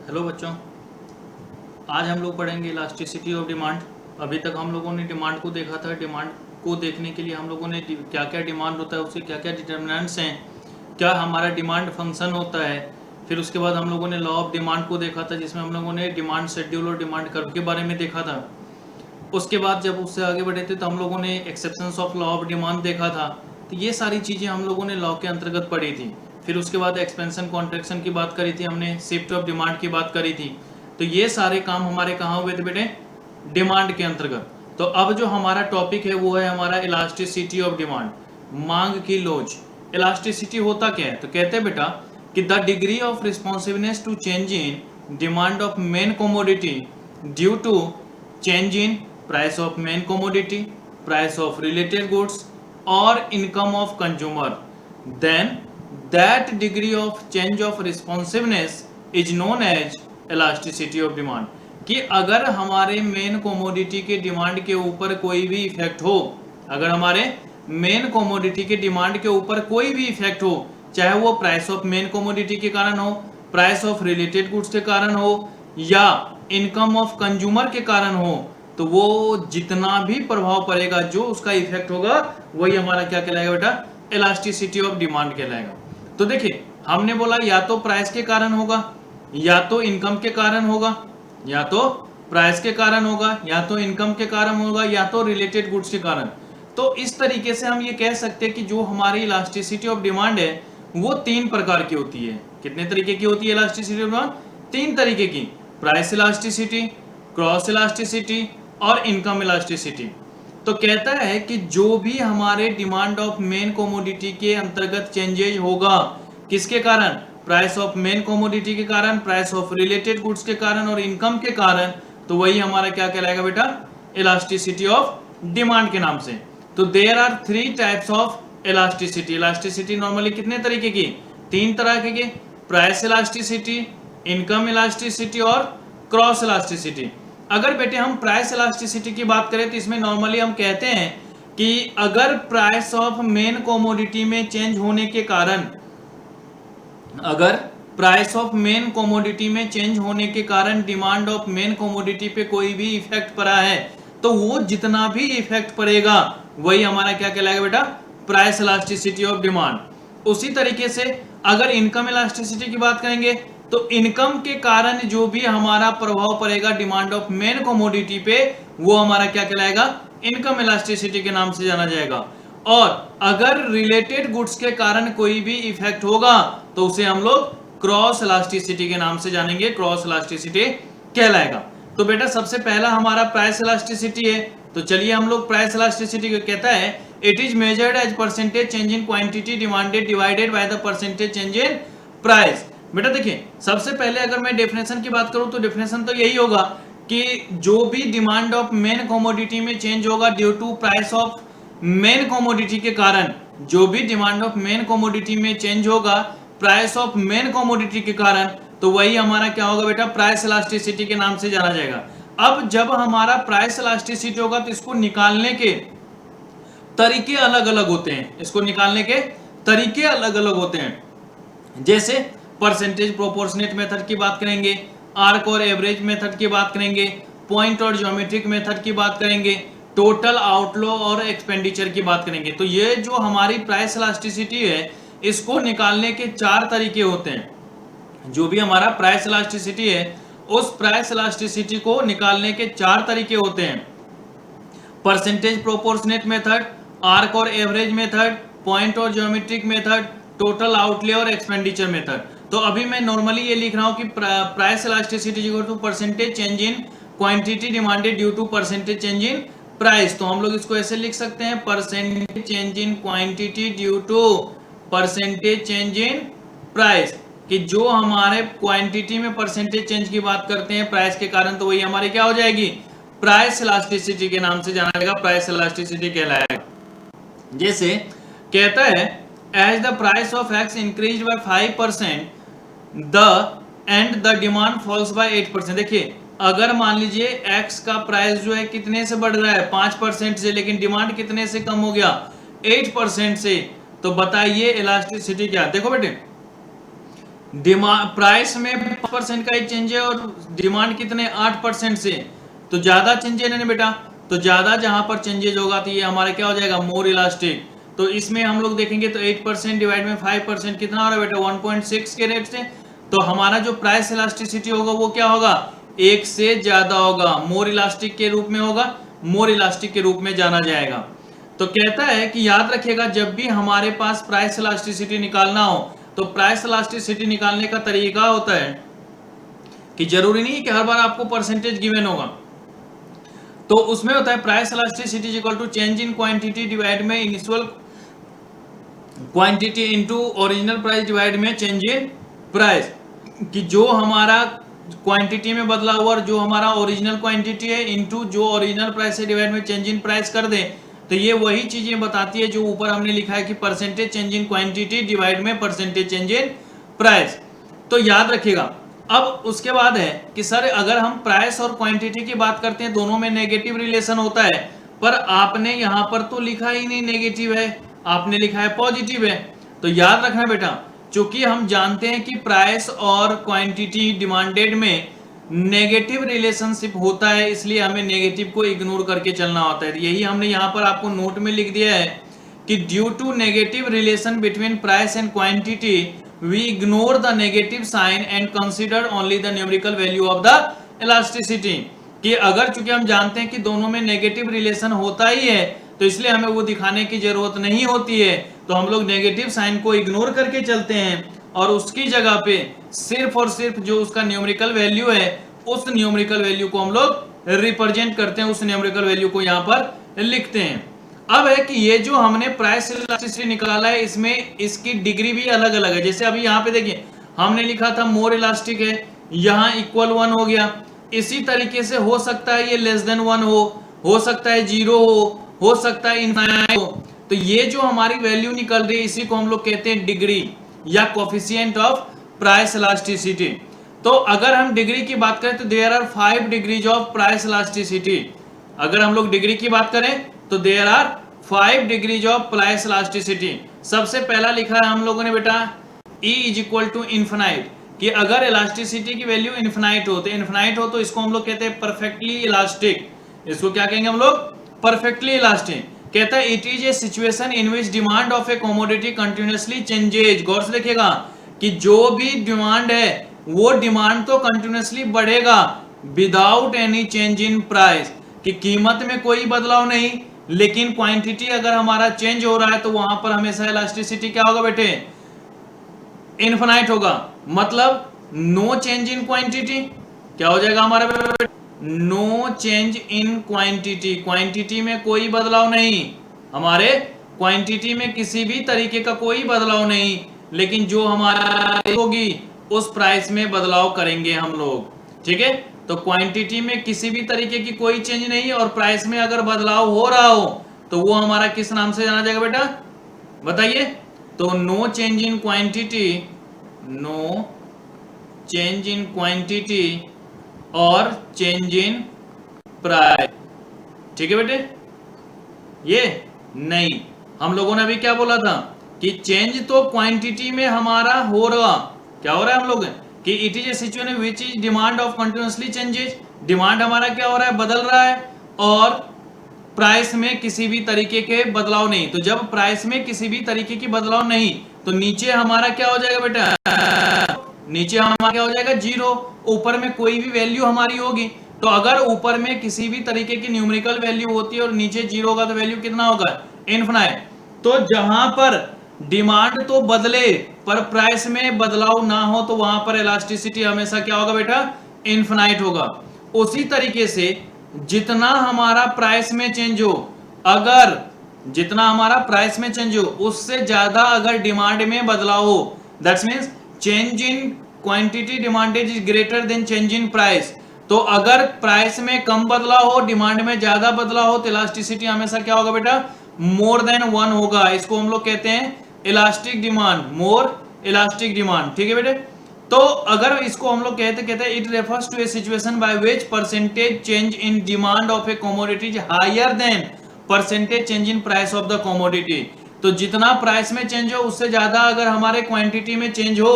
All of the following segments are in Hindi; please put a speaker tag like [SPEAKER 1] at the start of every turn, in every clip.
[SPEAKER 1] हेलो बच्चों, आज हम लोग पढ़ेंगे इलास्टिसिटी ऑफ डिमांड। अभी तक हम लोगों ने डिमांड को देखा था। डिमांड को देखने के लिए हम लोगों ने क्या क्या डिमांड होता है, उसके क्या क्या डिटर्मिनेंट्स हैं, क्या हमारा डिमांड फंक्शन होता है। फिर उसके बाद हम लोगों ने लॉ ऑफ डिमांड को देखा था, जिसमें हम लोगों ने डिमांड शेड्यूल और डिमांड कर्व के बारे में देखा था। उसके बाद जब उससे आगे बढ़े थे तो हम लोगों ने exceptions of law of demand देखा था। तो ये सारी चीज़ें हम लोगों ने लॉ के अंतर्गत पढ़ी थी। फिर उसके बाद एक्सपेंशन कॉन्ट्रैक्शन की बात करी थी हमने, शिफ्ट ऑफ डिमांड की बात करी थी। तो ये सारे काम हमारे कहाँ हुए थे बेटे? डिमांड के अंतर्गत। तो अब जो हमारा टॉपिक है वो है हमारा इलास्टिसिटी ऑफ डिमांड, मांग की लोच। इलास्टिसिटी होता क्या है? तो कहते हैं बेटा कि the degree of responsiveness to change in demand of main commodity due to change in price of main commodity, price of related goods और income of consumer, then that degree of change of responsiveness is known as elasticity of demand। कि अगर हमारे मेन कोमोडिटी के डिमांड के ऊपर कोई भी इफेक्ट हो, अगर हमारे मेन कोमोडिटी के डिमांड के ऊपर कोई भी इफेक्ट हो, चाहे वो प्राइस ऑफ मेन कोमोडिटी के कारण हो, प्राइस ऑफ रिलेटेड गुड्स के कारण हो या इनकम ऑफ कंज्यूमर के कारण हो, तो वो जितना भी प्रभाव पड़ेगा, जो उसका इफेक्ट होगा, वही हमारा क्या कहलाएगा बेटा? इलास्टिसिटी ऑफ डिमांड कहलाएगा। तो देखिए, हमने बोला या तो प्राइस के कारण होगा, या तो इनकम के कारण होगा, या तो प्राइस के कारण होगा, या तो इनकम के कारण होगा, या तो रिलेटेड गुड्स के कारण। तो इस तरीके से हम ये कह सकते हैं कि जो हमारी इलास्टिसिटी ऑफ डिमांड है वो तीन प्रकार की होती है। कितने तरीके की होती है इलास्टिसिटी ऑफ डिमांड? तीन तरीके की। प्राइस इलास्टिसिटी, क्रॉस इलास्टिसिटी और इनकम इलास्टिसिटी। तो कहता है कि जो भी हमारे डिमांड ऑफ मेन कोमोडिटी के अंतर्गत चेंजेज होगा, किसके कारण? प्राइस ऑफ मेन कोमोडिटी के कारण, प्राइस ऑफ रिलेटेड गुड्स के कारण और इनकम के कारण, तो वही हमारा क्या कहलाएगा बेटा? इलास्टिसिटी ऑफ डिमांड के नाम से। तो there are three types of elasticity. Elasticity normally कितने तरीके की? तीन तरह के। प्राइस इलास्टिसिटी, इनकम इलास्टिसिटी और क्रॉस इलास्टिसिटी। अगर बेटे हम प्राइस इलास्टिसिटी की बात करें तो इसमें नॉर्मली हम कहते हैं कि अगर प्राइस ऑफ मेन कोमोडिटी में चेंज होने के कारण, अगर प्राइस ऑफ मेन कोमोडिटी में चेंज होने के कारण डिमांड ऑफ मेन कोमोडिटी पे कोई भी इफेक्ट पड़ा है, तो वो जितना भी इफेक्ट पड़ेगा वही हमारा क्या कहलाएगा बेटा? Price elasticity of demand. उसी तरीके से अगर इनकम इलास्टिसिटी की बात करेंगे तो इनकम के कारण जो भी हमारा प्रभाव पड़ेगा डिमांड ऑफ मेन कोमोडिटी पे, वो हमारा क्या कहलाएगा? इनकम इलास्टिसिटी के नाम से जाना जाएगा। और अगर रिलेटेड गुड्स के कारण कोई भी इफेक्ट होगा तो उसे हम लोग क्रॉस इलास्टिसिटी के नाम से जानेंगे, क्रॉस इलास्टिसिटी कहलाएगा। तो बेटा सबसे पहला हमारा प्राइस इलास्टिसिटी है। तो चलिए हम लोग प्राइस इलास्टिसिटी को कहता है it is measured as percentage change in quantity demanded divided by the percentage change in price. बेटा देखिए, सबसे पहले अगर मैं डेफिनेशन की बात करूं तो डेफिनेशन तो यही होगा कि जो भी डिमांड ऑफ मेन कमोडिटी में चेंज होगा due to price of main commodity के कारण, जो भी डिमांड ऑफ मेन कमोडिटी में चेंज होगा प्राइस ऑफ मेन कमोडिटी के कारण, तो वही हमारा क्या होगा बेटा? प्राइस इलास्टिसिटी के नाम से जाना जाएगा। अब जब हमारा प्राइस इलास्टिसिटी होगा तो इसको निकालने के तरीके अलग अलग होते हैं। इसको निकालने के तरीके अलग अलग होते हैं। जैसे परसेंटेज प्रोपोर्शनेट मेथड की बात करेंगे, आर्क और एवरेज मेथड की बात करेंगे, पॉइंट और ज्योमेट्रिक मेथड की बात करेंगे, टोटल आउटफ्लो और एक्सपेंडिचर की बात करेंगे। तो ये जो हमारी प्राइस इलास्टिसिटी है, इसको निकालने के चार तरीके होते हैं। जो भी हमारा प्राइस इलास्टिसिटी है, उस प्राइस इलास्टिसिटी को निकालने के चार तरीके होते हैं। परसेंटेज प्रोपोर्शनेट मेथड, आर्क और एवरेज मेथड, पॉइंट और ज्योमेट्रिक मेथड, टोटल आउटले और एक्सपेंडिचर मेथड। तो अभी मैं नॉर्मली ये लिख रहा हूं कि price elasticity equal to percentage change in quantity demanded due to percentage change in price. तो हम लोग इसको ऐसे लिख सकते हैं, percentage change in quantity due to percentage change in price. कि जो हमारे क्वांटिटी में परसेंटेज चेंज की बात करते हैं प्राइस के कारण, तो वही हमारी क्या हो जाएगी? प्राइस इलास्टिसिटी के नाम से जाना जाएगा, प्राइस इलास्टिसिटी कहलाएगा। जैसे कहता है as the price of X increase by 5% the end the demand falls by 8%। देखिए, अगर मान लीजिए एक्स का प्राइस जो है कितने से बढ़ रहा है? 5% से, लेकिन डिमांड कितने से कम हो गया? 8% से। तो बताइए इलास्टिसिटी क्या? देखो बेटे, प्राइस में 5% का ही चेंज है और डिमांड कितने 8% से, तो ज्यादा चेंजेस है ना बेटा। तो ज्यादा जहां पर चेंजेस होगा तो ये हमारा क्या हो जाएगा, मोर इलास्टिक। तो इसमें हम लोग देखेंगे तो 8% डिवाइड में 5% कितना हो रहा है बेटा, 1.6 के रेट से। तो हमारा जो प्राइस इलास्टिसिटी होगा वो क्या होगा, 1 से ज्यादा होगा, मोर इलास्टिक के रूप में होगा, मोर इलास्टिक के रूप में जाना जाएगा। तो कहता है कि याद रखिएगा जब भी हमारे पास प्राइस इलास्टिसिटी निकालना हो तो प्राइस इलास्टिसिटी निकालने का तरीका होता है कि जरूरी नहीं है कि हर बार आपको परसेंटेज गिवन होगा। तो उसमें होता है price elasticity is equal to change in quantity divide में initial quantity into original price divide में चेंज इन प्राइस, कि जो हमारा क्वांटिटी में बदला हुआ और जो हमारा ओरिजिनल क्वांटिटी है इनटू जो ओरिजिनल प्राइस है डिवाइड में चेंज इन प्राइस कर दें तो ये वही चीजें बताती है जो ऊपर हमने लिखा है कि percentage change in quantity divide में परसेंटेज चेंज इन प्राइस। तो याद रखिएगा। अब उसके बाद है कि सर अगर हम प्राइस और क्वांटिटी की बात करते हैं दोनों में नेगेटिव रिलेशन होता है, पर आपने यहां पर तो लिखा ही नहीं नेगेटिव है, आपने लिखा है पॉजिटिव है। तो याद रखना बेटा, चूंकि हम जानते हैं कि प्राइस और क्वांटिटी डिमांडेड में नेगेटिव रिलेशनशिप होता है, इसलिए हमें नेगेटिव को इग्नोर करके चलना होता है। यही हमने यहां पर आपको नोट में लिख दिया है कि due to negative relation between price and quantity we ignore the negative sign and consider only the numerical value of the elasticity. कि अगर चूंकि हम जानते हैं कि दोनों में नेगेटिव रिलेशन होता ही है तो इसलिए हमें वो दिखाने की जरूरत नहीं होती है, तो हम लोग नेगेटिव साइन को इग्नोर करके चलते हैं और उसकी जगह पे सिर्फ और सिर्फ जो उसका न्यूमेरिकल वैल्यू है उस न्यूमेरिकल वैल्यू को हम लोग रिप्रेजेंट करते हैं, उस न्यूमेरिकल वैल्यू को यहाँ पर लिखते हैं। अब है कि ये जो हमने प्राइस इलास्टिसिटी निकाला है इसमें इसकी डिग्री भी अलग अलग है। जैसे अभी यहाँ पे देखिए हमने लिखा था मोर इलास्टिक है, यहाँ इक्वल 1 हो गया। इसी तरीके से हो सकता है ये लेस देन 1 हो सकता है 0 हो सकता है इनफाइनाइट हो। तो ये जो हमारी वैल्यू निकल रही है इसी को हम लोग कहते हैं डिग्री या कोफिशिएंट ऑफ प्राइस इलास्टिसिटी। तो अगर हम डिग्री की बात करें तो there are 5 degrees of price elasticity. अगर हम लोग डिग्री की बात करें तो there are 5 degrees of price elasticity. सबसे पहला लिखा है हम लोगों ने बेटा E is equal to infinite, कि अगर इलास्टिसिटी की वैल्यू इन्फिनाइट हो तो इसको हम लोग कहते हैं परफेक्टली इलास्टिक। इसको क्या कहेंगे हम लोग, परफेक्टली इलास्टिक। कहता है it is a situation in which demand of a commodity continuously changes. गौर से देखिएगा कि जो भी डिमांड है वो डिमांड तो कंटिन्यूअसली बढ़ेगा without any change in price, कि कीमत में कोई बदलाव नहीं, लेकिन क्वांटिटी अगर हमारा चेंज हो रहा है तो वहां पर हमेशा इलास्टिसिटी क्या होगा बेटे, इनफिनाइट होगा। मतलब नो चेंज इन क्वांटिटी, क्या हो जाएगा हमारा बेटे, no change in quantity, quantity में कोई बदलाव नहीं, हमारे क्वांटिटी में किसी भी तरीके का कोई बदलाव नहीं, लेकिन जो हमारा होगी उस प्राइस में बदलाव करेंगे हम लोग। ठीक है, तो क्वांटिटी में किसी भी तरीके की कोई चेंज नहीं और प्राइस में अगर बदलाव हो रहा हो तो वो हमारा किस नाम से जाना जाएगा बेटा, बताइए। तो no change in quantity, no change in quantity और चेंज इन प्राइस। ठीक है बेटे, ये नहीं, हम लोगों ने अभी क्या बोला था कि चेंज तो क्वांटिटी में हमारा हो रहा, क्या हो रहा है हम लोग कि it is a situation which is demand of continuously changes, demand हमारा क्या हो रहा है, बदल रहा है, और प्राइस में किसी भी तरीके के बदलाव नहीं। तो जब प्राइस में किसी भी तरीके की बदलाव नहीं तो नीचे हमारा क्या हो जाएगा बेटा, नीचे हमारा क्या हो जाएगा 0, ऊपर में कोई भी वैल्यू हमारी होगी। तो अगर ऊपर में किसी भी तरीके की न्यूमेरिकल वैल्यू होती है और नीचे 0 होगा तो वैल्यू कितना होगा, इनफिनाइट। तो जहां पर डिमांड तो बदले पर प्राइस में बदलाव ना हो तो वहां पर इलास्टिसिटी हमेशा क्या होगा बेटा, इनफिनाइट होगा। उसी तरीके से जितना हमारा प्राइस में चेंज हो, अगर जितना हमारा प्राइस में चेंज हो उससे ज्यादा अगर डिमांड में बदलाव हो, that's means change in quantity demanded is greater than change in price. तो अगर प्राइस में कम बदलाव हो डिमांड में ज्यादा बदलाव हो तो इलास्टिसिटी हमेशा क्या होगा बेटा, मोर देन 1 होगा। इसको हम लोग कहते हैं इलास्टिक डिमांड, मोर इलास्टिक डिमांड। ठीक है बेटे, तो अगर इसको हम लोग कहते हैं it refers to a situation by which percentage change in demand of a commodity is higher than percentage change in price of the commodity. तो जितना प्राइस में चेंज हो उससे ज्यादा अगर हमारे क्वांटिटी में चेंज हो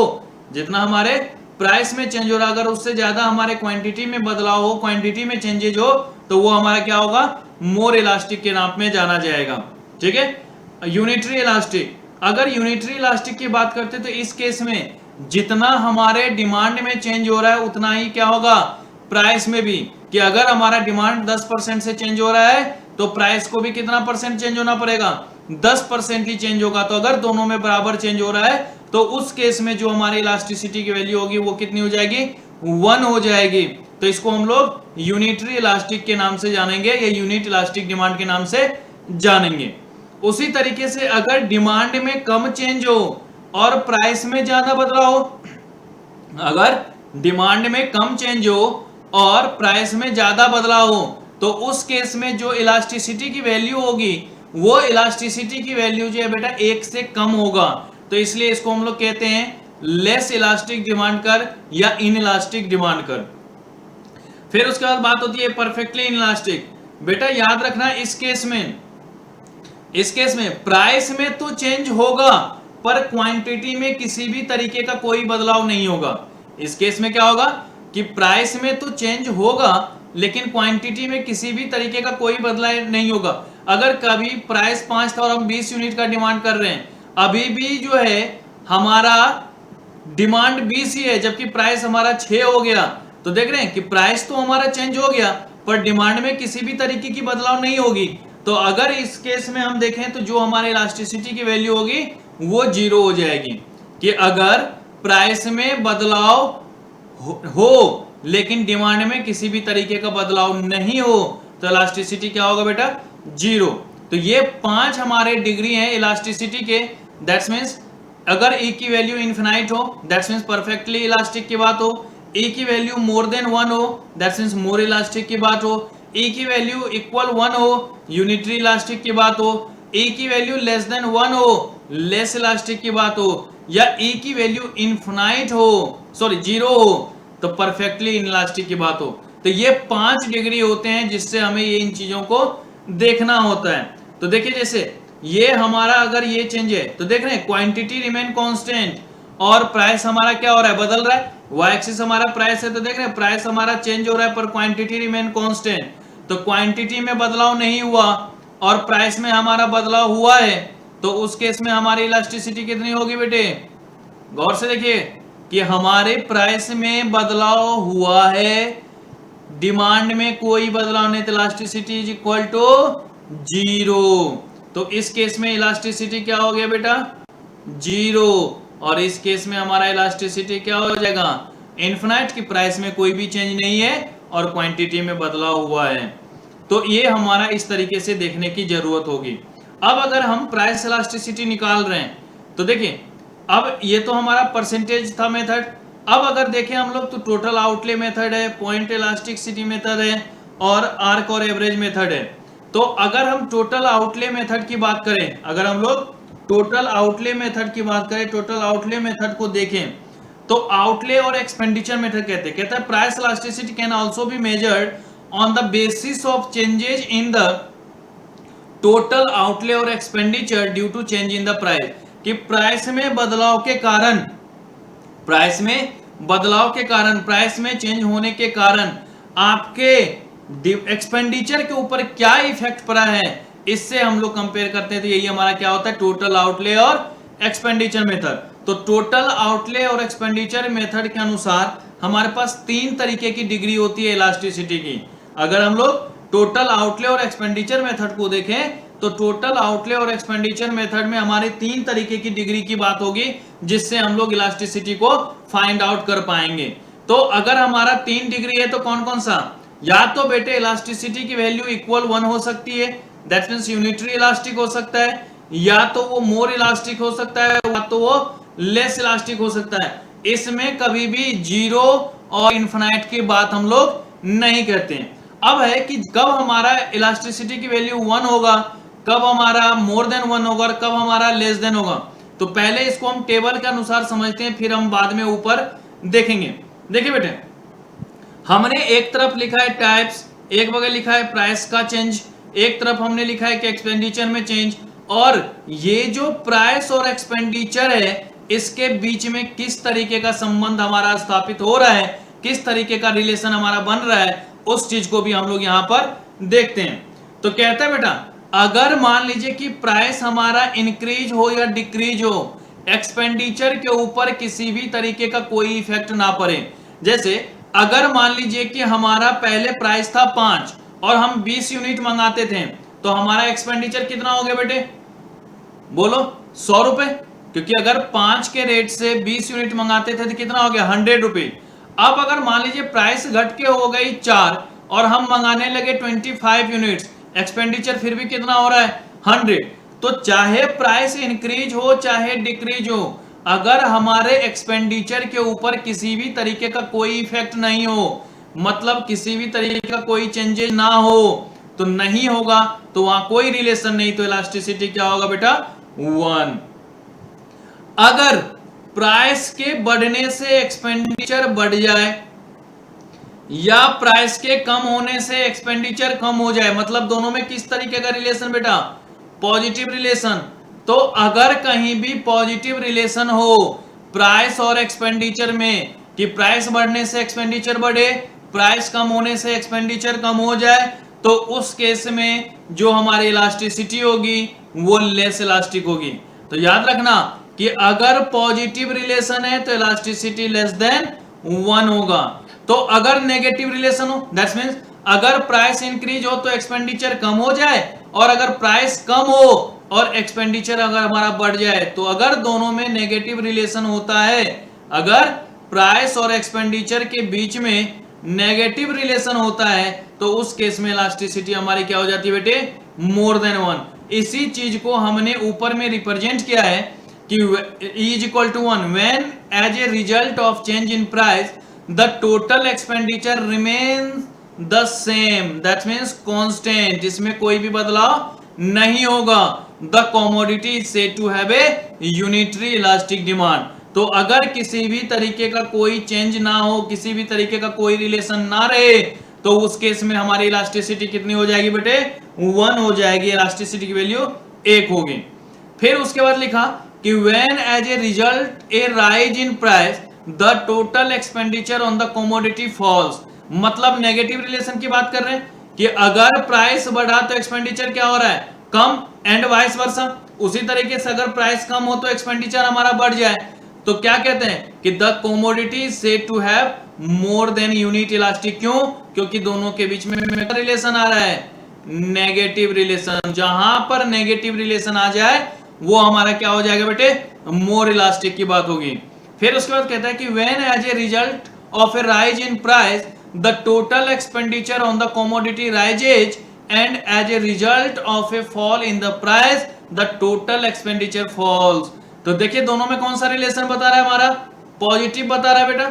[SPEAKER 1] जितना हमारे प्राइस में चेंज हो रहा है, अगर उससे ज्यादा हमारे क्वांटिटी में बदलाव हो, क्वांटिटी में चेंजेज हो, तो वो हमारा क्या होगा, मोर इलास्टिक के नाम में जाना जाएगा। ठीक है। यूनिटरी इलास्टिक, अगर यूनिटरी इलास्टिक की बात करते तो इस केस में जितना हमारे डिमांड में चेंज हो रहा है उतना ही क्या होगा, प्राइस में भी, कि अगर हमारा डिमांड 10% से चेंज हो रहा है तो प्राइस को भी कितना परसेंट चेंज होना पड़ेगा, 10% ही चेंज होगा। तो अगर दोनों में बराबर चेंज हो रहा है तो उस केस में जो हमारी इलास्टिसिटी की वैल्यू होगी वो कितनी हो जाएगी, 1 हो जाएगी। तो इसको हम लोग यूनिटरी इलास्टिक के नाम से जानेंगे या यूनिट इलास्टिक डिमांड के नाम से जानेंगे। उसी तरीके से अगर डिमांड में कम चेंज हो और प्राइस में ज्यादा बदलाव हो, अगर डिमांड में कम चेंज हो और प्राइस में ज्यादा बदलाव हो, तो उस केस में जो इलास्टिसिटी की वैल्यू होगी वो इलास्टिसिटी की वैल्यू जो है बेटा 1 से कम होगा। तो इसलिए इसको हम लोग कहते हैं लेस इलास्टिक डिमांड कर या इनइलास्टिक डिमांड कर। फिर उसके बाद बात होती है परफेक्टली इनइलास्टिक। बेटा याद रखना इस केस में प्राइस में तो चेंज होगा पर क्वांटिटी में किसी भी तरीके का कोई बदलाव नहीं होगा। इस केस में क्या होगा कि प्राइस में तो चेंज होगा लेकिन क्वांटिटी में किसी भी तरीके का कोई बदलाव नहीं होगा। अगर कभी प्राइस 5 था और हम 20 यूनिट का डिमांड कर रहे हैं, अभी भी जो है हमारा डिमांड 20 ही है जबकि प्राइस हमारा 6 हो गया, तो देख रहे हैं कि प्राइस तो हमारा चेंज हो गया पर डिमांड में किसी भी तरीके की बदलाव नहीं होगी। तो अगर इस केस में हम देखें तो जो हमारे इलास्टिसिटी की वैल्यू होगी वो 0 हो जाएगी, कि अगर प्राइस में बदलाव हो लेकिन डिमांड में किसी भी तरीके का बदलाव नहीं हो तो इलास्टिसिटी क्या होगा बेटा, 0। तो ये 5 हमारे डिग्री हैं इलास्टिसिटी के। दैट्स मींस अगर E की वैल्यू इनफिनाइट हो दैट्स मींस परफेक्टली इलास्टिक की बात हो, E की वैल्यू मोर देन 1 हो दैट्स मींस मोर इलास्टिक की बात हो, E की वैल्यू इक्वल 1 हो यूनिटरी इलास्टिक की बात हो, E की वैल्यू लेस देन 1 हो लेस इलास्टिक की बात हो, या E की वैल्यू इनफिनाइट हो, सॉरी 0 हो तो परफेक्टली इनइलास्टिक की बात हो। तो ये 5 डिग्री होते हैं जिससे हमें ये इन चीजों को देखना होता है। तो देखिए जैसे ये हमारा अगर ये चेंज है तो देख रहे हैं क्वांटिटी रिमेन कांस्टेंट और प्राइस हमारा क्या हो रहा है, बदल रहा है। वाई एक्सिस हमारा प्राइस है तो देख रहे हैं प्राइस हमारा चेंज हो रहा है पर क्वांटिटी रिमेन कांस्टेंट। तो क्वांटिटी में बदलाव नहीं हुआ और प्राइस में हमारा बदलाव हुआ है, तो उस केस में हमारी इलास्टिसिटी कितनी होगी बेटे, गौर से देखिए कि हमारे प्राइस में बदलाव हुआ है, डिमांड में कोई बदलाव नहीं, तो इलास्टिसिटी इज इक्वल टू 0। तो इस केस में इलास्टिसिटी क्या हो गया बेटा, 0। और इस केस में हमारा इलास्टिसिटी क्या हो जाएगा, इनफिनाइट, की प्राइस में कोई भी चेंज नहीं है और क्वांटिटी में बदलाव हुआ है। तो ये हमारा इस तरीके से देखने की जरूरत होगी। अब अगर हम प्राइस इलास्टिसिटी निकाल रहे हैं तो देखिए अब ये तो हमारा परसेंटेज था मेथड। अब अगर देखें हम लोग तो टोटल आउटले मेथड है, पॉइंट इलास्टिसिटी मेथड है और आर्क और एवरेज मेथड है। तो अगर हम टोटल आउटले मेथड की बात करें, अगर हम लोग टोटल आउटले मेथड की बात करें, टोटल आउटले मेथड को देखें तो आउटले और एक्सपेंडिचर मेथड कहते हैं price elasticity can also be measured on the basis of changes in the total outlay और expenditure due to change in the price, कि प्राइस में बदलाव के कारण, प्राइस में चेंज होने के कारण आपके एक्सपेंडिचर के ऊपर क्या इफेक्ट पड़ा है, इससे हम लोग कंपेयर करते हैं। तो यही हमारा क्या होता है, टोटल आउटले और एक्सपेंडिचर मेथड। तो टोटल आउटले और एक्सपेंडिचर मेथड के अनुसार हमारे पास 3 तरीके की डिग्री होती है इलास्टिसिटी की। अगर हम लोग टोटल आउटले और एक्सपेंडिचर मेथड को देखें तो टोटल आउटले और एक्सपेंडिचर मेथड में हमारे 3 तरीके की डिग्री की बात होगी जिससे हम लोग इलास्टिसिटी को फाइंड आउट कर पाएंगे। तो अगर हमारा 3 डिग्री है तो कौन कौन सा, या तो बेटे इलास्टिसिटी की वैल्यू इक्वल 1 हो सकती है दैट मींस यूनिटरी इलास्टिक हो सकता है, या तो वो मोर इलास्टिक हो सकता है, या तो वो लेस इलास्टिक हो सकता है। इसमें कभी भी 0 और इनफिनाइट की बात हम लोग नहीं करते हैं। अब है कि कब हमारा इलास्टिसिटी की वैल्यू 1 होगा, कब हमारा मोर देन 1 होगा और कब हमारा लेस देन होगा। तो पहले इसको हम टेबल के अनुसार समझते हैं, फिर हम बाद में ऊपर देखेंगे। देखिए बेटे हमने एक तरफ लिखा है टाइप्स, एक बगल लिखा है प्राइस का चेंज, एक तरफ हमने लिखा है कि एक्सपेंडिचर में चेंज, और ये जो प्राइस और एक्सपेंडिचर है इसके बीच में किस तरीके का संबंध हमारा स्थापित हो रहा है, किस तरीके का रिलेशन हमारा बन रहा है, उस चीज को भी हम लोग यहां पर देखते हैं। तो कहता है बेटा अगर मान लीजिए कि प्राइस हमारा इंक्रीज हो या डिक्रीज हो, एक्सपेंडिचर के ऊपर किसी भी तरीके का कोई इफेक्ट ना पड़े। जैसे अगर मान लीजिए कि हमारा पहले प्राइस था 5 और हम 20 यूनिट मंगाते थे, तो हमारा एक्सपेंडिचर कितना हो गया बेटे, बोलो 100 रुपए, क्योंकि अगर 5 के रेट से 20 यूनिट मंगाते थे तो कितना हो गया 100 रुपए। अब अगर मान लीजिए प्राइस घट के हो गई 4 और हम मंगाने लगे 25 यूनिट्स, एक्सपेंडिचर फिर भी कितना हो रहा है 100। तो चाहे प्राइस इंक्रीज हो चाहे डिक्रीज हो, अगर हमारे एक्सपेंडिचर के ऊपर किसी भी तरीके का कोई इफेक्ट नहीं हो, मतलब किसी भी तरीके का कोई चेंजेस ना हो, तो नहीं होगा, तो वहां कोई रिलेशन नहीं, तो इलास्टिसिटी क्या होगा बेटा 1। अगर प्राइस के बढ़ने से एक्सपेंडिचर बढ़ जाए या प्राइस के कम होने से एक्सपेंडिचर कम हो जाए, मतलब दोनों में किस तरीके का रिलेशन बेटा, पॉजिटिव रिलेशन। तो अगर कहीं भी पॉजिटिव रिलेशन हो प्राइस और एक्सपेंडिचर में, कि प्राइस बढ़ने से एक्सपेंडिचर बढ़े, प्राइस कम होने से एक्सपेंडिचर कम हो जाए, तो उस केस में जो हमारी इलास्टिसिटी होगी वो लेस इलास्टिक होगी। तो याद रखना कि अगर पॉजिटिव रिलेशन है तो इलास्टिसिटी लेस देन 1 होगा। तो अगर नेगेटिव रिलेशन हो, दैट्स मींस अगर प्राइस इंक्रीज हो तो एक्सपेंडिचर कम हो जाए, और अगर प्राइस कम हो और एक्सपेंडिचर अगर हमारा बढ़ जाए, तो अगर दोनों में नेगेटिव रिलेशन होता है, अगर प्राइस और एक्सपेंडिचर के बीच में नेगेटिव रिलेशन होता है, तो उस केस में इलास्टिसिटी हमारी क्या हो जाती है बेटे, मोर देन 1। इसी चीज को हमने ऊपर में रिप्रेजेंट किया है कि E is equal to 1 when as a result of change in price the total expenditure remains the same, that means constant, इसमें कोई भी बदलाव नहीं होगा। The commodity is said to have a unitary elastic demand। तो अगर किसी भी तरीके का कोई चेंज ना हो, किसी भी तरीके का कोई रिलेशन ना रहे, तो उस केस में हमारी इलास्टिसिटी कितनी हो जाएगी बेटे, 1 हो जाएगी, इलास्टिसिटी की वैल्यू 1 होगी। फिर उसके बाद लिखा कि when as a result a rise in price the total expenditure on the commodity falls, मतलब नेगेटिव रिलेशन की बात कर रहे हैं कि अगर प्राइस बढ़ा तो एक्सपेंडिचर क्या हो रहा है, कम, एंड वाइस वर्सा। उसी तरीके से अगर प्राइस कम हो तो एक्सपेंडिचर हमारा बढ़ जाए, तो क्या कहते हैं कि the commodity said to have more than unit elastic. क्यों, क्योंकि दोनों के बीच में रिलेशन आ रहा है, नेगेटिव रिलेशन। जहां पर नेगेटिव रिलेशन आ जाए वो हमारा क्या हो जाएगा बेटे, मोर इलास्टिक की बात होगी। फिर उसके बाद कहता है कि when as a result of a rise in price the total expenditure on the commodity rises, and as a result of a fall in the price the total expenditure falls. तो देखिए दोनों में कौन सा रिलेशन बता रहा है, हमारा पॉजिटिव बता रहा है बेटा,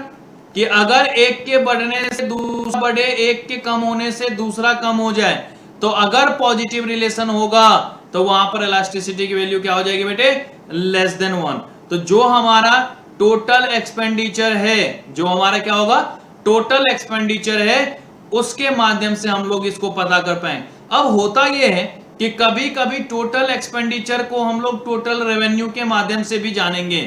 [SPEAKER 1] कि अगर एक के बढ़ने से दूसरा बढ़े, एक के कम होने से दूसरा कम हो जाए, तो अगर पॉजिटिव रिलेशन होगा तो वहां पर इलास्टिसिटी की वैल्यू क्या हो जाएगी बेटे, लेस देन 1। तो जो हमारा टोटल एक्सपेंडिचर है, जो हमारा क्या होगा टोटल एक्सपेंडिचर है, उसके माध्यम से हम लोग इसको पता कर पाए। अब होता यह है कि कभी कभी टोटल एक्सपेंडिचर को हम लोग टोटल रेवेन्यू के माध्यम से भी जानेंगे,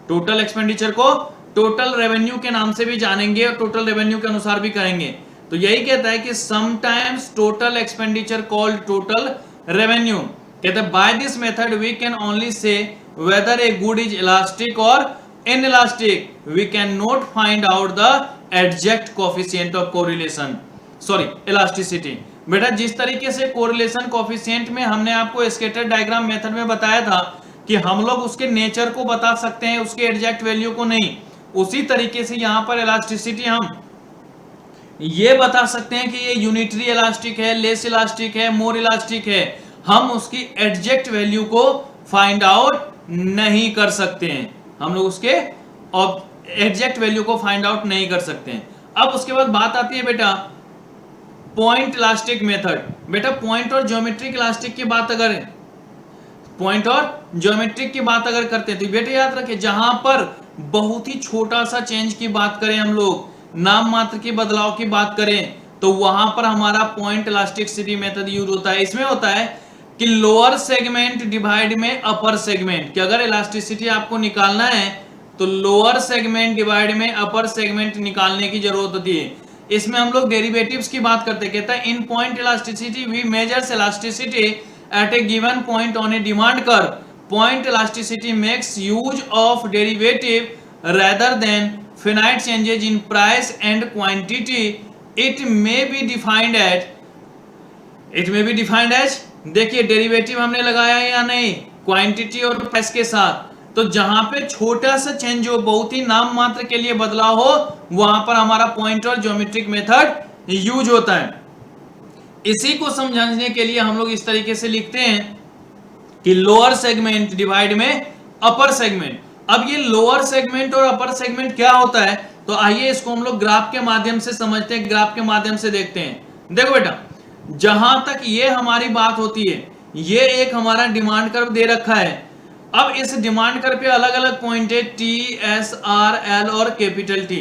[SPEAKER 1] टोटल एक्सपेंडिचर को टोटल रेवेन्यू के नाम से भी जानेंगे और टोटल रेवेन्यू के अनुसार भी करेंगे। तो यही कहता है कि sometimes total expenditure called total revenue. कहते हैं by this method we can only say whether a good is elastic और inelastic, we can not find out the exact coefficient of correlation, sorry elasticity. बेटा जिस तरीके से कोरिलेशन कोएफिशिएंट में हमने आपको स्कैटर डायग्राम मेथड में बताया था कि हम लोग उसके नेचर को बता सकते हैं, उसके एग्जैक्ट वैल्यू को नहीं, उसी तरीके से यहां पर इलास्टिसिटी हम ये बता सकते हैं कि ये यूनिटरी इलास्टिक है, लेस इलास्टिक है, मोर इलास्टिक है। हम उसकी एग्जैक्ट वैल्यू को फाइंड आउट नहीं कर सकते हैं, हम लोग उसके एग्जैक्ट वैल्यू को फाइंड आउट नहीं कर सकते हैं। अब उसके बाद बात आती है बेटा पॉइंट इलास्टिक मेथड। बेटा पॉइंट और ज्योमेट्रिक इलास्टिक की बात अगर पॉइंट और ज्योमेट्रिक की बात अगर करते हैं तो बेटा याद रखिए जहां पर बहुत ही छोटा सा चेंज की बात करें, हम लोग नाम मात्र की बदलाव की बात करें, तो वहां पर हमारा पॉइंट इलास्टिसिटी मेथड यूज होता है। इसमें होता है कि लोअर सेगमेंट डिवाइड में अपर सेगमेंट, कि अगर इलास्टिसिटी आपको निकालना है तो लोअर सेगमेंट डिवाइड में अपर सेगमेंट निकालने की जरूरत होती है। इसमें हम लोग डेरिवेटिव्स की बात करते हैं। कहता है in point elasticity we measures elasticity at a given point on a demand curve. Point elasticity makes use of derivative rather than finite changes in price and quantity. It may be defined as देखिए डेरिवेटिव हमने लगाया है या नहीं, क्वांटिटी और प्राइस के साथ। तो जहां पे छोटा सा चेंज हो, बहुत ही नाम मात्र के लिए बदलाव हो, वहां पर हमारा पॉइंट और ज्योमेट्रिक मेथड यूज होता है। इसी को समझाने के लिए हम लोग इस तरीके से लिखते हैं कि लोअर सेगमेंट डिवाइड में अपर सेगमेंट। अब ये लोअर सेगमेंट और अपर सेगमेंट क्या होता है, तो आइए इसको हम लोग ग्राफ के माध्यम से समझते हैं, ग्राफ के माध्यम से देखते हैं। देखो बेटा, जहां तक ये हमारी बात होती है, ये एक हमारा डिमांड कर्व दे रखा है। अब इस डिमांड कर्व पे अलग अलग पॉइंट है, टी, एस, आर, एल और कैपिटल टी।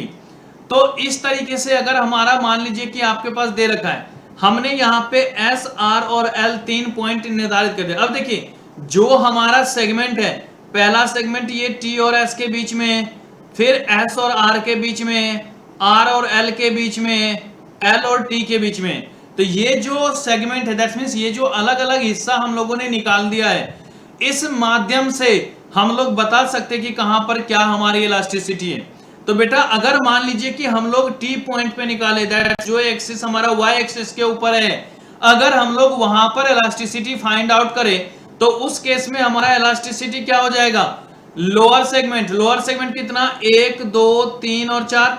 [SPEAKER 1] तो इस तरीके से अगर हमारा मान लीजिए कि आपके पास दे रखा है, हमने यहाँ पे एस, आर और एल 3 पॉइंट निर्धारित कर दिया। अब देखिए जो हमारा सेगमेंट है, पहला सेगमेंट ये टी और एस के बीच में, फिर एस और आर के बीच में, आर और एल के बीच में, एल और टी के बीच में। तो ये जो सेगमेंट है, दैट मींस ये जो अलग अलग हिस्सा हम लोगों ने निकाल दिया है, इस माध्यम से हम लोग बता सकते हैं कि कहां पर क्या हमारी इलास्टिसिटी है। तो बेटा अगर मान लीजिए कि हम लोग टी पॉइंट पे निकाले, दैट जो एक्सिस हमारा वाई एक्सिस के ऊपर है, अगर हम लोग वहां पर इलास्टिसिटी फाइंड आउट करें तो उस केस में हमारा इलास्टिसिटी क्या हो जाएगा, लोअर सेगमेंट कितना, 1, 2, 3 और 4।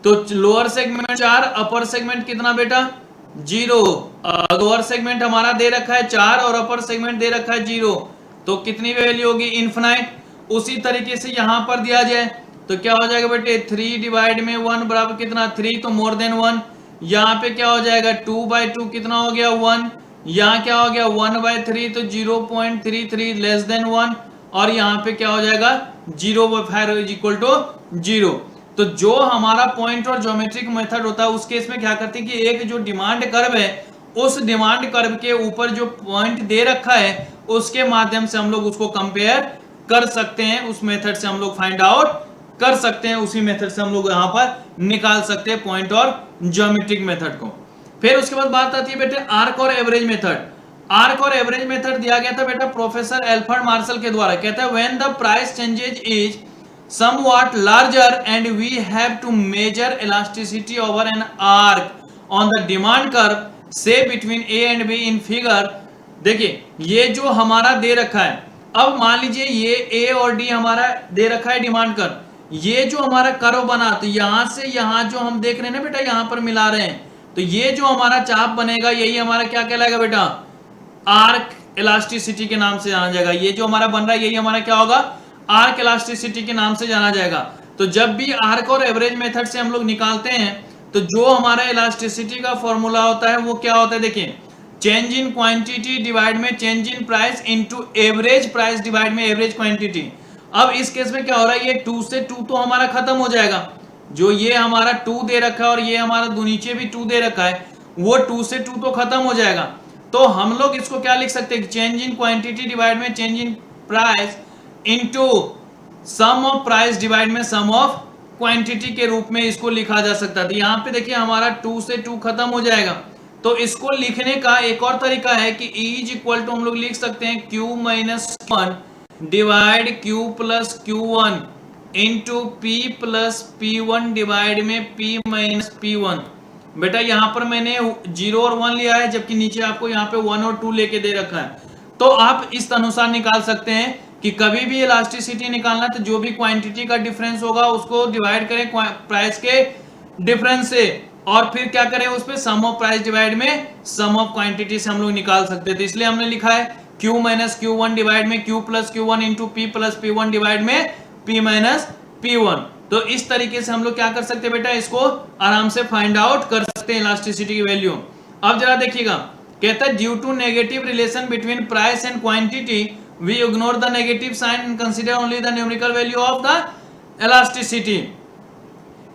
[SPEAKER 1] तो लोअर सेगमेंट 4, अपर सेगमेंट कितना बेटा, 0। लोअर सेगमेंट हमारा दे रखा है 4 और अपर सेगमेंट दे रखा है 0, तो कितनी वैल्यू होगी, इनफिनाइट। उसी तरीके से यहां पर दिया जाए तो क्या हो जाएगा बेटे, 3 डिवाइड में 1 बराबर कितना, 3, तो मोर देन 1। यहाँ पे क्या हो जाएगा, 2/2 कितना हो गया, 1। यहाँ क्या हो गया, 1/3, तो 0.33 लेस देन 1। और यहाँ पे क्या हो जाएगा, 0/5 इज इक्वल टू 0। तो जो हमारा पॉइंट और ज्योमेट्रिक मेथड होता है, उस केस में क्या करते हैं कि एक जो डिमांड कर्व है, उस डिमांड कर्व के ऊपर जो पॉइंट दे रखा है, उसके माध्यम से हम लोग उसको कंपेयर कर सकते हैं, उस मेथड से हम लोग फाइंड आउट कर सकते हैं, उसी मेथड से हम लोग यहाँ पर निकाल सकते हैं पॉइंट और ज्योमेट्रिक मेथड को। फिर उसके बाद बात आती है बेटे आर्क और एवरेज मेथड। आर्क और एवरेज मेथड दिया गया था बेटा प्रोफेसर एल्फ्रेड मार्शल के द्वारा। कहता है when the price changes is somewhat larger and we have to measure elasticity over an arc on the demand curve say between A and B in figure। देखिए ये जो हमारा दे रखा है, अब मान लीजिए ये A और D हमारा दे रखा है डिमांड कर्व, ये जो हमारा कर्व बना, तो यहां से यहां जो हम देख रहे हैं ना बेटा, यहां पर मिला रहे हैं, तो ये जो हमारा चाप बनेगा यही हमारा क्या कहलाएगा बेटा, आर्क इलास्टिसिटी के नाम से जाना जाएगा। ये जो हमारा बन रहा है यही हमारा क्या होगा, आर्क इलास्टिसिटी के नाम से जाना जाएगा। तो जब भी आर्क और एवरेज मेथड से हम लोग निकालते हैं तो जो हमारा इलास्टिसिटी का फॉर्मूला होता है वो क्या होता है, देखिए चेंज इन क्वांटिटी डिवाइड में change in price into average price divide में एवरेज क्वांटिटी। अब इस केस में क्या हो रहा है, ये 2 से 2 तो हमारा खत्म हो जाएगा, जो ये हमारा 2 दे रखा है और ये हमारा नीचे भी 2 दे रखा है, वो 2 से 2 तो खत्म हो जाएगा। तो हम लोग इसको क्या लिख सकते हैं, चेंज इन क्वांटिटी डिवाइड में change in price into sum of price divide में सम ऑफ क्वांटिटी के रूप में इसको लिखा जा सकता है। तो यहाँ पे देखिए हमारा 2 से 2 खत्म हो जाएगा। तो इसको लिखने का एक और तरीका है कि E इज इक्वल टू हम लोग लिख सकते हैं Q-1 divide Q plus Q1 into P plus P1 divide में P माइनस P1। बेटा यहाँ पर मैंने 0 और 1 लिया है, जबकि नीचे आपको यहाँ पे 1 और 2 लेके दे रखा है। तो आप इस अनुसार निकाल सकते हैं कि कभी भी इलास्टिसिटी निकालना तो जो भी क्वांटिटी का डिफरेंस होगा उसको डिवाइड करें प्राइस के डिफरेंस से, और फिर क्या करें उस पे सम ऑफ प्राइस डिवाइड में सम ऑफ क्वांटिटी से हम लोग निकाल सकते हैं। तो इसलिए हमने लिखा है Q माइनस Q1 डिवाइड में Q plus Q1 into P plus P1 divide में P माइनस P1। तो इस तरीके से हम लोग क्या कर सकते हैं बेटा, इसको आराम से फाइंड आउट कर सकते हैं इलास्टिसिटी की वैल्यू। अब जरा देखिएगा, कहता है due to negative relation between price and quantity we ignore the negative sign and consider only the numerical value of the elasticity.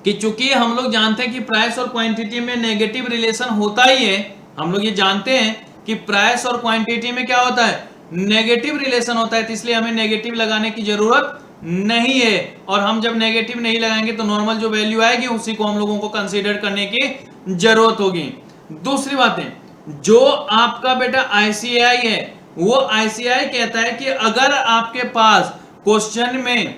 [SPEAKER 1] कि चूंकि हम लोग जानते हैं कि प्राइस और क्वांटिटी में नेगेटिव रिलेशन होता ही है, हम लोग ये जानते हैं कि प्राइस और क्वांटिटी में क्या होता है, नेगेटिव रिलेशन होता है, तो इसलिए हमें नेगेटिव लगाने की जरूरत नहीं है। और हम जब नेगेटिव नहीं लगाएंगे तो नॉर्मल जो वैल्यू आएगी उसी को हम लोगों को कंसीडर करने की जरूरत होगी। दूसरी बात है, जो आपका बेटा आईसीआई है वो आईसीआई कहता है कि अगर आपके पास क्वेश्चन में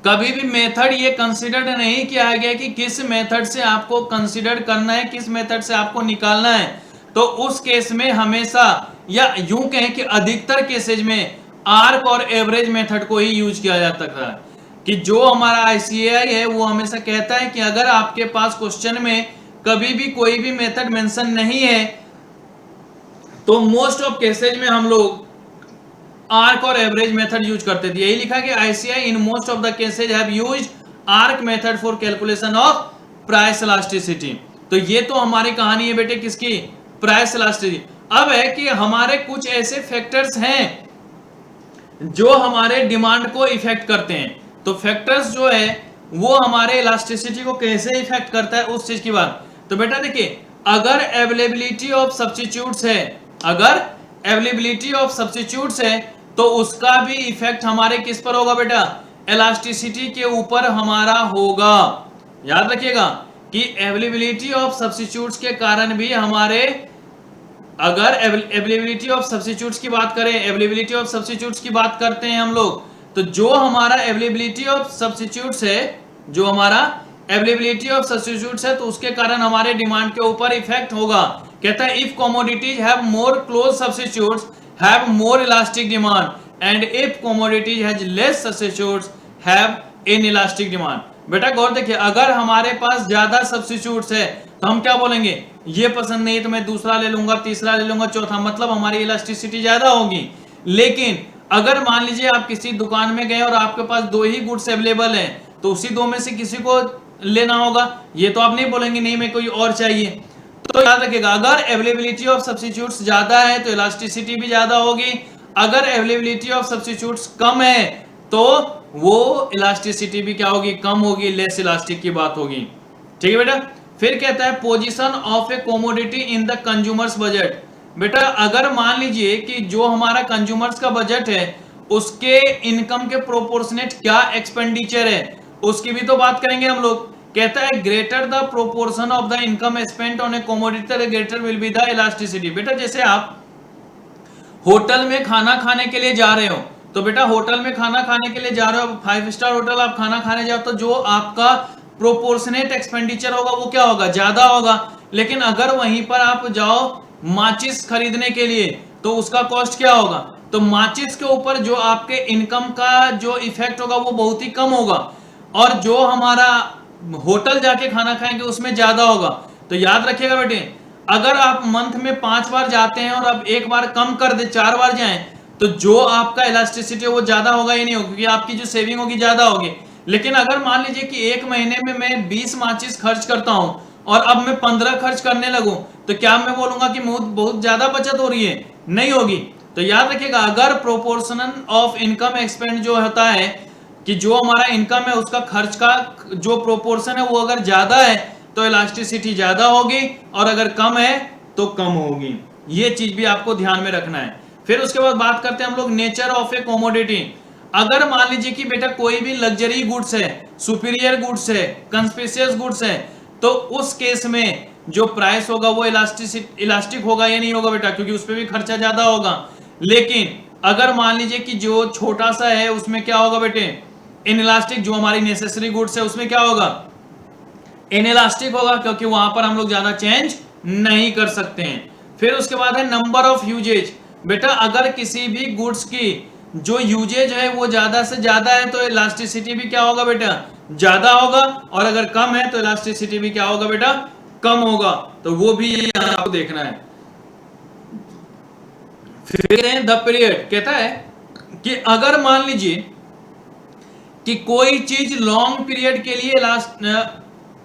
[SPEAKER 1] कभी भी मेथड ये कंसीडर नहीं किया गया कि किस मेथड से आपको कंसीडर करना है, किस मेथड से आपको निकालना है, तो उस केस में हमेशा, या यूं कहें कि अधिकतर केसेज में आर्क और एवरेज मेथड को ही यूज किया जाता है। कि जो हमारा आईसीआई है वो हमेशा कहता है कि अगर आपके पास क्वेश्चन में कभी भी कोई भी मेथड मेंशन नहीं है तो मोस्ट ऑफ केसेज में हम लोग आर्क और एवरेज मेथड यूज करते थे। यही लिखा कि ICI in most of the cases have used arc method for calculation of price elasticity. तो ये तो हमारी कहानी है बेटे किसकी, प्राइस इलास्टिसिटी। अब है कि हमारे कुछ ऐसे फैक्टर्स हैं जो हमारे डिमांड को इफेक्ट करते हैं। तो फैक्टर्स जो है वो हमारे इलास्टिसिटी को कैसे इफेक्ट करता है उस चीज की बात। तो बेटा देखिए, अगर अवेलेबिलिटी ऑफ सब्स्टिट्यूट्स है, अगर अवेलेबिलिटी ऑफ सब्स्टिट्यूट्स है तो उसका भी इफेक्ट हमारे किस पर होगा बेटा, इलास्टिसिटी के ऊपर हमारा होगा। याद रखिएगा कि अवेलेबिलिटी ऑफ सब्स्टिट्यूट्स के कारण भी हमारे, अगर अवेलेबिलिटी ऑफ सब्स्टिट्यूट्स की बात करें, अवेलेबिलिटी ऑफ सब्स्टिट्यूट्स की बात करते हैं हम लोग, तो जो हमारा अवेलेबिलिटी ऑफ सब्स्टिट्यूट्स है, जो हमारा अवेलेबिलिटी ऑफ सब्स्टिट्यूट्स है, तो उसके कारण हमारे डिमांड के ऊपर इफेक्ट होगा। कहता है if commodities have more close substitutes have more elastic demand and if commodities has less substitutes have inelastic demand. बेटा गौर देखिए, अगर हमारे पास ज्यादा सब्स्टिट्यूट्स है तो हम क्या बोलेंगे, ये पसंद नहीं तो मैं दूसरा ले लूंगा, तीसरा ले लूंगा, चौथा, मतलब हमारी इलास्टिसिटी ज्यादा होगी। लेकिन अगर मान लीजिए आप किसी दुकान में गए और आपके पास दो ही गुड्स अवेलेबल हैं तो उसी दो में से किसी को लेना होगा, ये तो आप नहीं बोलेंगे नहीं मैं कोई और चाहिए। तो याद रखिएगा, अगर अवेलेबिलिटी ऑफ सब्स्टिट्यूट्स ज्यादा है तो इलास्टिसिटी भी ज्यादा होगी, अगर अवेलेबिलिटी ऑफ सब्स्टिट्यूट्स कम है तो वो इलास्टिसिटी भी क्या होगी, कम होगी, लेस इलास्टिक की बात होगी। ठीक है बेटा। फिर कहता है position of a commodity in the consumers budget. बेटा अगर मान लीजिए कि जो हमारा कंज्यूमर्स का बजट है उसके इनकम के प्रोपोर्शनेट क्या एक्सपेंडिचर है उसकी भी तो बात करेंगे हम लोग। कहता है greater the proportion of the income spent on A commodity greater will be the elasticity. बेटा जैसे आप होटल में खाना खाने के लिए जा रहे हो, तो बेटा होटल में खाना खाने के लिए जा रहे हो, 5 स्टार होटल आप खाना खाने जाओ तो जो आपका प्रोपोर्शनेट एक्सपेंडिचर होगा वो क्या होगा, ज्यादा होगा। लेकिन अगर वहीं पर आप जाओ माचिस खरीदने के लिए तो उसका कॉस्ट क्या होगा, तो माचिस के ऊपर जो आपके इनकम का जो इफेक्ट होगा वो बहुत ही कम होगा, और जो हमारा होटल जाके खाना खाएंगे उसमें ज्यादा होगा। तो याद रखिएगा बेटे, अगर आप मंथ में 5 बार जाते हैं और अब एक बार कम कर दे 4 बार जाएं तो जो आपका इलास्टिसिटी है वो ज्यादा होगा ही नहीं होगा, क्योंकि आपकी जो सेविंग होगी ज्यादा होगी। लेकिन अगर मान लीजिए कि एक महीने में मैं 20 माचिस खर्च करता हूं और अब मैं 15 खर्च करने लगूं तो क्या मैं बोलूंगा कि बहुत ज्यादा बचत हो रही है, नहीं होगी। तो याद रखिएगा, अगर प्रोपोर्शन ऑफ इनकम एक्सपेंड जो होता है कि जो हमारा इनकम है उसका खर्च का जो प्रोपोर्शन है वो अगर ज्यादा है तो इलास्टिसिटी ज्यादा होगी, और अगर कम है तो कम होगी। ये चीज भी आपको ध्यान में रखना है। फिर उसके बाद बात करते हैं हम लोग नेचर ऑफ ए कमोडिटी। अगर मान लीजिए कि बेटा कोई भी लग्जरी गुड्स है, सुपीरियर गुड्स है, कंस्पिशियस गुड्स है, तो उस केस में जो प्राइस होगा वो इलास्टिक होगा या नहीं होगा बेटा, क्योंकि उस पर भी खर्चा ज्यादा होगा। लेकिन अगर मान लीजिए कि जो छोटा सा है उसमें क्या होगा बेटे, इनइलास्टिक, जो हमारी नेसेसरी गुड्स है उसमें क्या होगा, इनइलास्टिक होगा, क्योंकि वहां पर हम लोग ज्यादा चेंज नहीं कर सकते हैं। फिर उसके बाद है नंबर ऑफ यूजेज। बेटा अगर किसी भी गुड्स की जो यूजेज है वो ज्यादा से ज्यादा है तो इलास्टिसिटी भी क्या होगा बेटा, ज्यादा होगा, और अगर कम है तो इलास्टिसिटी भी क्या होगा बेटा, कम होगा। तो वो भी आपको देखना है। फिर द पीरियड कहता है कि अगर मान लीजिए कि कोई चीज लॉन्ग पीरियड के लिए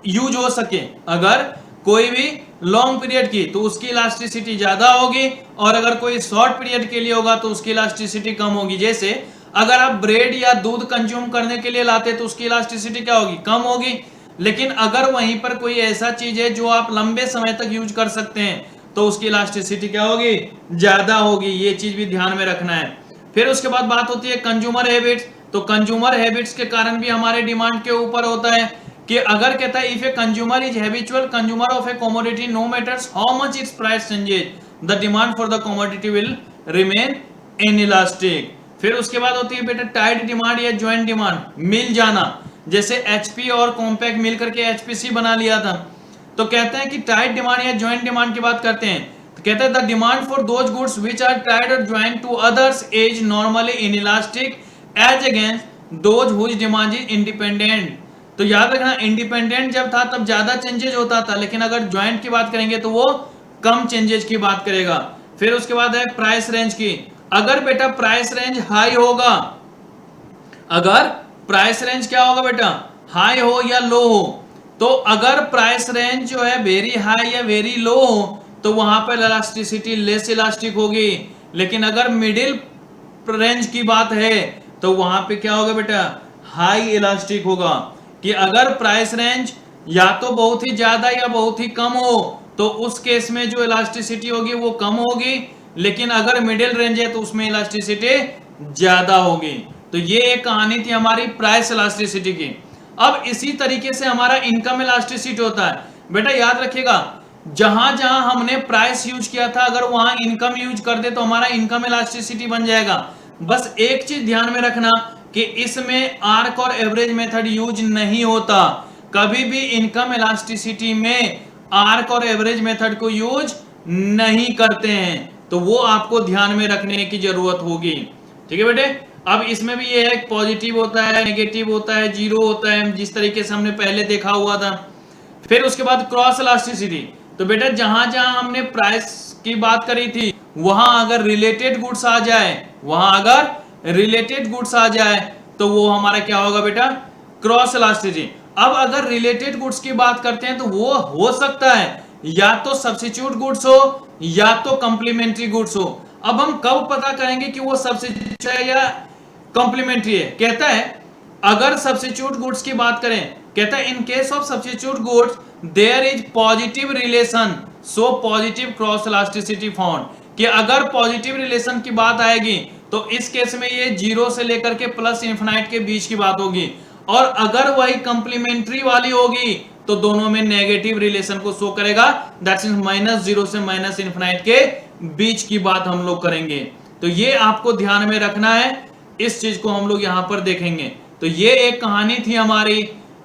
[SPEAKER 1] यूज हो सके, अगर कोई भी लॉन्ग पीरियड की तो उसकी इलास्टिसिटी ज्यादा होगी, और अगर कोई शॉर्ट पीरियड के लिए होगा तो उसकी इलास्टिसिटी कम होगी। जैसे अगर आप ब्रेड या दूध कंज्यूम करने के लिए लाते तो उसकी इलास्टिसिटी क्या होगी, कम होगी। लेकिन अगर वहीं पर कोई ऐसा चीज है जो आप लंबे समय तक यूज कर सकते हैं तो उसकी इलास्टिसिटी क्या होगी, ज्यादा होगी। ये चीज भी ध्यान में रखना है। फिर उसके बाद बात होती है कंज्यूमर हैबिट्स। तो कंज्यूमर हैबिट्स के कारण भी हमारे डिमांड के ऊपर होता है कि अगर कहता है if a consumer is habitual consumer of a commodity no matters how much its price changes the demand for the commodity will remain inelastic. फिर उसके बाद होती है बेटा टाइट डिमांड या ज्वाइंट डिमांड, मिल जाना। जैसे एचपी और कॉम्पैक्ट मिल करके एचपीसी बना लिया था। तो कहते हैं कि टाइट डिमांड या ज्वाइंट डिमांड की बात करते हैं तो कहते हैं the demand for those goods which are tied और joint to others is normally inelastic as against those whose demand is independent. तो याद रखना इंडिपेंडेंट जब था तब ज्यादा चेंजेज होता था, लेकिन अगर ज्वाइंट की बात करेंगे तो वो कम चेंजेज की बात करेगा। फिर उसके बाद है प्राइस रेंज की। अगर बेटा प्राइस रेंज हाई होगा, अगर प्राइस रेंज क्या होगा बेटा, हाई हो या लो हो, तो अगर प्राइस रेंज जो है वेरी हाई या वेरी लो हो तो वहां पर इलास्टिसिटी लेस इलास्टिक होगी। लेकिन अगर मिडिल रेंज की बात है तो वहां पे क्या होगा बेटा, हाई इलास्टिक होगा। कि अगर प्राइस रेंज या तो बहुत ही ज्यादा या बहुत ही कम हो तो उस केस में जो इलास्टिसिटी होगी वो कम होगी, लेकिन अगर मिडिल रेंज है तो उसमें इलास्टिसिटी ज्यादा होगी। तो ये एक कहानी थी हमारी प्राइस इलास्टिसिटी की। अब इसी तरीके से हमारा इनकम इलास्टिसिटी होता है। बेटा याद रखिएगा जहां जहां हमने प्राइस यूज किया था अगर वहां इनकम यूज कर दे तो हमारा इनकम इलास्टिसिटी बन जाएगा। बस एक चीज ध्यान में रखना कि इसमें आर्क और एवरेज मेथड यूज नहीं होता। कभी भी इनकम इलास्टिसिटी में आर्क और एवरेज मेथड को यूज नहीं करते हैं, तो वो आपको ध्यान में रखने की जरूरत होगी। ठीक है बेटे। अब इसमें भी ये है पॉजिटिव होता है, नेगेटिव होता है, जीरो होता है, जिस तरीके से हमने पहले देखा हुआ था। फिर उसके बाद क्रॉस इलास्टिसिटी। तो बेटा जहां जहां हमने प्राइस की बात करी थी वहां अगर रिलेटेड गुड्स आ जाए, वहां अगर रिलेटेड गुड्स आ जाए तो वो हमारा क्या होगा बेटा, क्रॉस इलास्टिसिटी। अब अगर रिलेटेड गुड्स की बात करते हैं तो वो हो सकता है या तो सब्स्टिट्यूट गुड्स हो या तो कंप्लीमेंट्री गुड्स हो। अब हम कब पता करेंगे कि वो सब्स्टिट्यूट है या कॉम्प्लीमेंट्री है? कहता है अगर सब्स्टिट्यूट गुड्स की बात करें, कहता है in case of substitute goods there is positive relation so positive cross elasticity found. कि अगर पॉजिटिव रिलेशन की बात आएगी तो इस केस में ये जीरो से लेकर के प्लस इन्फिनाइट के बीच की बात होगी, और अगर वही कंप्लीमेंट्री वाली होगी तो दोनों में नेगेटिव रिलेशन को शो करेगा। दैट्स मींस माइनस जीरो से माइनस इन्फिनाइट के बीच की बात हम लोग करेंगे। तो ये आपको ध्यान में रखना है, इस चीज को हम लोग यहां पर देखेंगे। तो ये एक कहानी थी हमारी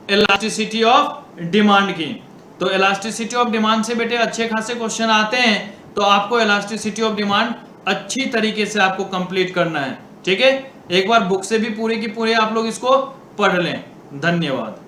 [SPEAKER 1] इलास्टिसिटी ऑफ डिमांड की। तो इलास्टिसिटी ऑफ डिमांड से बेटे अच्छे खासे क्वेश्चन आते हैं, तो आपको इलास्टिसिटी ऑफ डिमांड अच्छी तरीके से आपको कंप्लीट करना है। ठीक है, एक बार बुक से भी पूरे की पूरे आप लोग इसको पढ़ लें। धन्यवाद।